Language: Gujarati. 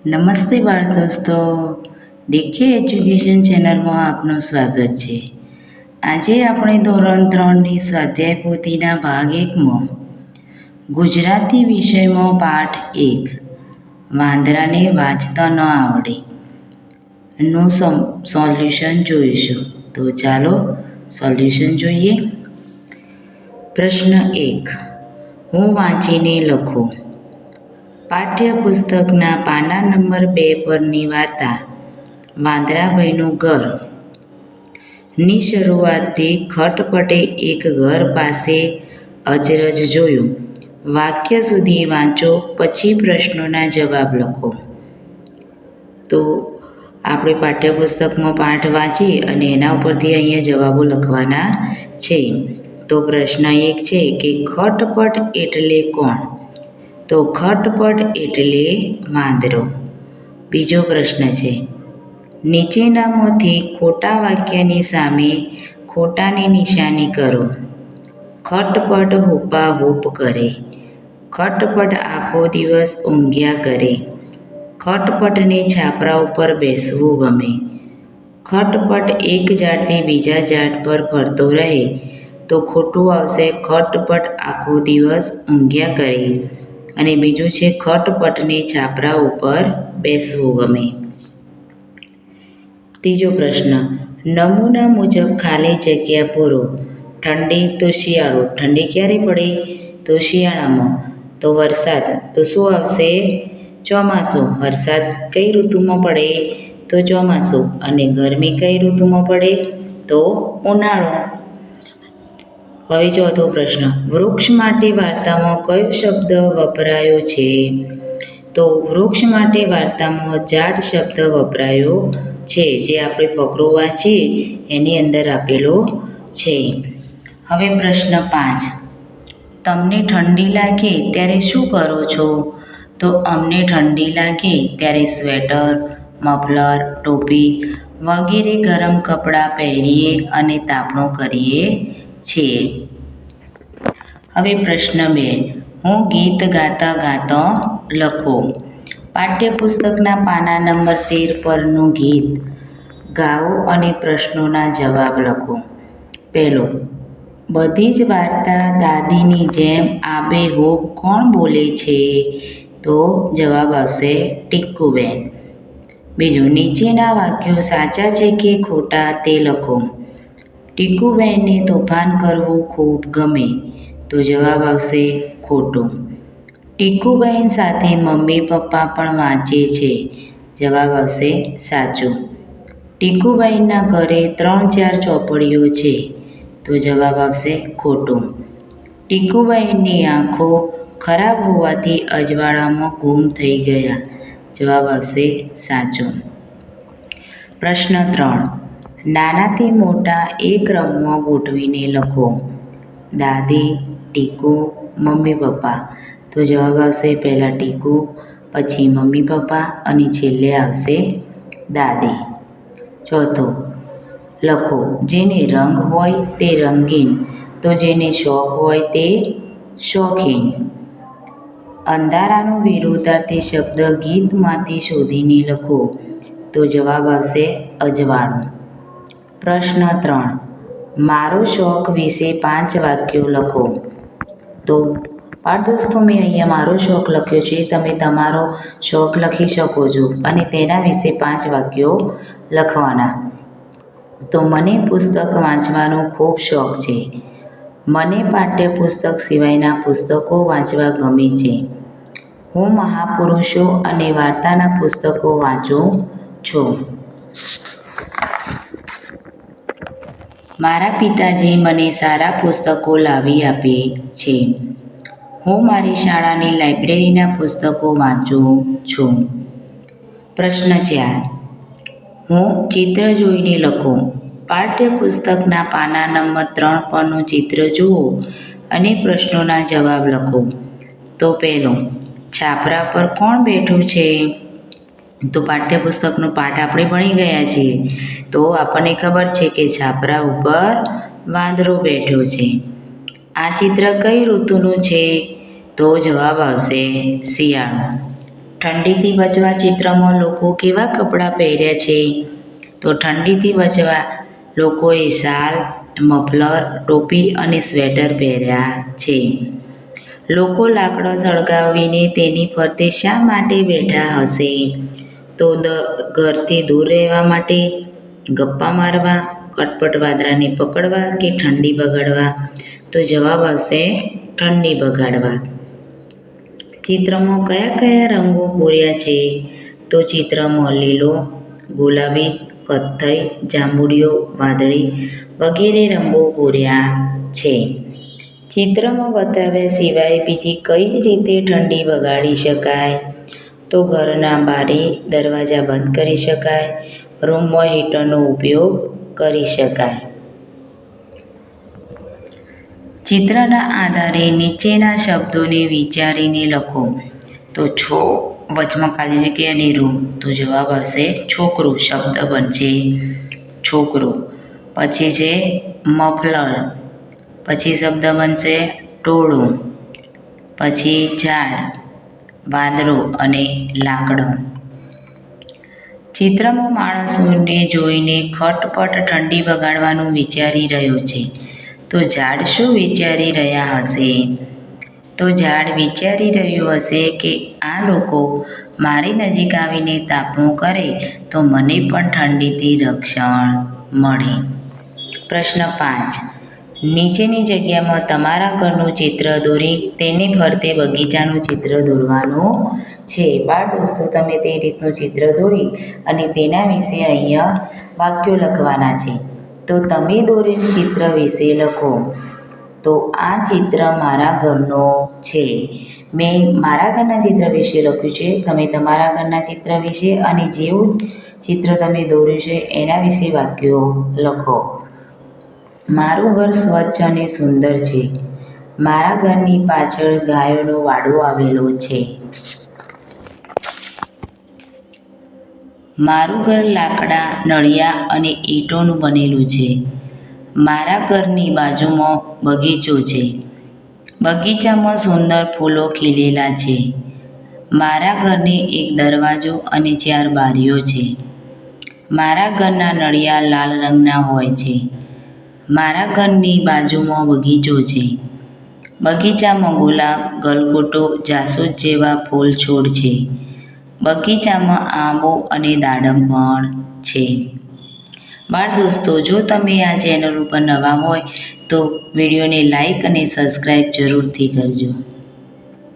નમસ્તે બાળ દોસ્તો, ડીકે એજ્યુકેશન ચેનલમાં આપનું સ્વાગત છે. આજે આપણે ધોરણ 3ની સ્વાધ્યાય પોથીના ભાગ 1માં ગુજરાતી વિષયમાં પાઠ 1 વાંદરાને વાંચતા ન આવડે નું સોલ્યુશન જોઈશું. તો ચાલો સોલ્યુશન જોઈએ. પ્રશ્ન 1, હું વાંચીને લખું. પાઠ્યપુસ્તકના પાના નંબર 2 પરની વાર્તા વાંદરાભાઈનું ઘર ની શરૂઆતથી ખટપટે એક ઘર પાસે અચરજ જોયું. વાક્ય સુધી વાંચો, પછી પ્રશ્નોના જવાબ લખો. તો આપણે પાઠ્યપુસ્તકમાં પાઠ વાંચી અને એના ઉપરથી અહીંયા જવાબો લખવાના છે. તો પ્રશ્ન 1 છે કે ખટપટ એટલે કોણ? તો ખટપટ એટલે વાંદરો. બીજો પ્રશ્ન છે, નીચેનામાંથી ખોટા વાક્યની સામે ખોટાની નિશાની કરો. ખટપટ હૂપાહૂપ કરે. ખટપટ આખો દિવસ ઊંઘ્યા કરે. ખટપટને છાપરા ઉપર બેસવું ગમે. ખટપટ એક ઝાડથી બીજા ઝાડ પર ફરતો રહે. તો ખોટું આવશે ખટપટ આખો દિવસ ઊંઘ્યા કરે. અને બીજું છે ખટપટને છાપરા ઉપર બેસવું ગમે. ત્રીજો પ્રશ્ન, નમૂના મુજબ ખાલી જગ્યા પૂરો. ઠંડી તો શિયાળો. ઠંડી ક્યારે પડે? તો શિયાળામાં. તો વરસાદ તો શું આવશે? ચોમાસું. વરસાદ કઈ ઋતુમાં પડે? તો ચોમાસું. અને ગરમી કઈ ઋતુમાં પડે? તો ઉનાળો. હવે ચોથો પ્રશ્ન, વૃક્ષ માટે વાર્તામાં કયો શબ્દ વપરાયો છે? તો વૃક્ષ માટે વાર્તામાં ઝાડ શબ્દ વપરાયો છે, જે આપણે ફકરો વાંચીએ એની અંદર આપેલો છે. હવે પ્રશ્ન 5, તમને ઠંડી લાગે ત્યારે શું કરો છો? તો અમને ઠંડી લાગે ત્યારે સ્વેટર, મફલર, ટોપી વગેરે ગરમ કપડાં પહેરીએ અને તાપણું કરીએ છીએ. હવે પ્રશ્ન 2, હું ગીત ગાતા ગાતા લખો. પાઠ્યપુસ્તકના પાના નંબર 13 પરનું ગીત ગાઓ અને પ્રશ્નોના જવાબ લખો. પહેલો, બધી જ વાર્તા દાદીની જેમ આબેહૂબ કોણ બોલે છે? તો જવાબ આવશે ટીકુબેન. બીજું, નીચેના વાક્યો સાચા છે કે ખોટા તે લખો. ટીકુબેનને તોફાન કરવું ખૂબ ગમે. તો જવાબ આવશે ખોટું. ટીકુબેન સાથે મમ્મી પપ્પા પણ વાંચે છે. જવાબ આવશે સાચું. ટીકુબેનના ઘરે 3-4 ચોપડીઓ છે. તો જવાબ આવશે ખોટું. ટીકુબેનની આંખો ખરાબ હોવાથી અજવાળામાં ગુમ થઈ ગયા. જવાબ આવશે સાચું. પ્રશ્ન 3, નાનાથી મોટા એક ક્રમમાં ગોઠવીને લખો. દાદી, ટીકુ, મમ્મી પપ્પા. તો જવાબ આવશે પહેલાં ટીકુ, પછી મમ્મી પપ્પા અને છેલ્લે આવશે દાદી. ચોથો, લખો. જેને રંગ હોય તે રંગીન, તો જેને શોખ હોય તે શોખીન. અંધારાનો વિરુદ્ધાર્થી શબ્દ ગીતમાંથી શોધીને લખો. તો જવાબ આવશે અજવાળું. પ્રશ્ન 3, મારો શોખ વિશે 5 વાક્યો લખો. તો દોસ્તો, મેં અહીંયા મારો શોખ લખ્યો છે. તમે તમારો શોખ લખી શકો છો અને તેના વિશે 5 વાક્યો લખવાના. તો મને પુસ્તક વાંચવાનો ખૂબ શોખ છે. મને પાઠ્યપુસ્તક સિવાયના પુસ્તકો વાંચવા ગમે છે. હું મહાપુરુષો અને વાર્તાના પુસ્તકો વાંચું છું. મારા પિતાજી મને સારા પુસ્તકો લાવી આપે છે. હું મારી શાળાની લાઇબ્રેરીના પુસ્તકો વાંચું છું. પ્રશ્ન 4, હું ચિત્ર જોઈને લખો. પાઠ્યપુસ્તકના પાના નંબર 3 પરનું ચિત્ર જુઓ અને પ્રશ્નોના જવાબ લખો. તો પહેલો, છાપરા પર કોણ બેઠું છે? તો પાઠ્યપુસ્તકનો પાઠ આપણે ભણી ગયા છીએ, તો આપણને ખબર છે કે છાપરા ઉપર વાંદરો બેઠો છે. આ ચિત્ર કઈ ઋતુનું છે? તો જવાબ આવશે શિયાળો. ઠંડીથી બચવા ચિત્રમાં લોકો કેવા કપડાં પહેર્યા છે? તો ઠંડીથી બચવા લોકોએ શાલ, મફલર, ટોપી અને સ્વેટર પહેર્યા છે. લોકો લાકડો સળગાવીને તેની ફરતે શા માટે બેઠા હશે? તો ઘરથી દૂર રહેવા માટે, ગપ્પા મારવા, કટપટ વાદળાને પકડવા કે ઠંડી ભગાડવા? તો જવાબ આવશે ઠંડી ભગાડવા. ચિત્રમાં કયા કયા રંગો પૂર્યા છે? તો ચિત્રમાં લીલો, ગુલાબી, કથ્થઈ, જાંબુડિયો, વાદળી વગેરે રંગો પૂર્યા છે. ચિત્રમાં બતાવ્યા સિવાય બીજી કઈ રીતે ઠંડી ભગાડી શકાય? તો ઘરના બારી દરવાજા બંધ કરી શકાય, રૂમમાં હીટરનો ઉપયોગ કરી શકાય. ચિત્રના આધારે નીચેના શબ્દોને વિચારીને લખો. તો વચમાં ખાલી જગ્યા અને રૂમ, તો જવાબ આવશે છોકરું. શબ્દ બનશે છોકરું. પછી છે મફલર, પછી શબ્દ બનશે ટોળું, પછી ઝાડ, વાંદરો અને લાકડો. ચિત્રમાં માણસોને જોઈને ખટપટ ઠંડી ભગાડવાનું વિચારી રહ્યો છે. તો ઝાડ શું વિચારી રહ્યા હશે? તો ઝાડ વિચારી રહ્યું હશે કે આ લોકો મારી નજીક આવીને તાપણું કરે તો મને પણ ઠંડીથી રક્ષણ મળે. પ્રશ્ન 5. નીચેની જગ્યામાં તમારા ઘરનું ચિત્ર દોરી તેની ફરતે બગીચાનું ચિત્ર દોરવાનું છે. બાળ દોસ્તો, તમે તે રીતનું ચિત્ર દોરી અને તેના વિશે અહીંયા વાક્યો લખવાના છે. તો તમે દોરેલ ચિત્ર વિશે લખો. તો આ ચિત્ર મારા ઘરનો છે. મેં મારા ઘરના ચિત્ર વિશે લખ્યું છે. તમે તમારા ઘરના ચિત્ર વિશે અને જેવું ચિત્ર તમે દોર્યું છે એના વિશે વાક્યો લખો. મારું ઘર સ્વચ્છ અને સુંદર છે. મારા ઘરની પાછળ ગાયોનો વાડો આવેલો છે. મારું ઘર લાકડા, નળિયા અને ઈંટોનું બનેલું છે. મારા ઘરની બાજુમાં બગીચો છે. બગીચામાં સુંદર ફૂલો ખીલેલા છે. મારા ઘરને એક દરવાજો અને 4 બારીઓ છે. મારા ઘરના નળિયા લાલ રંગના હોય છે. મારા ઘરની બાજુમાં બગીચો છે. બગીચામાં ગુલાબ, ગલગોટો, જાસૂદ જેવા ફૂલ છોડ છે. બગીચામાં આંબો અને દાડમ પણ છે. બાળ દોસ્તો, જો તમે આ ચેનલ ઉપર નવા હોય તો વિડીયોને લાઈક અને સબસ્ક્રાઈબ જરૂરથી કરજો.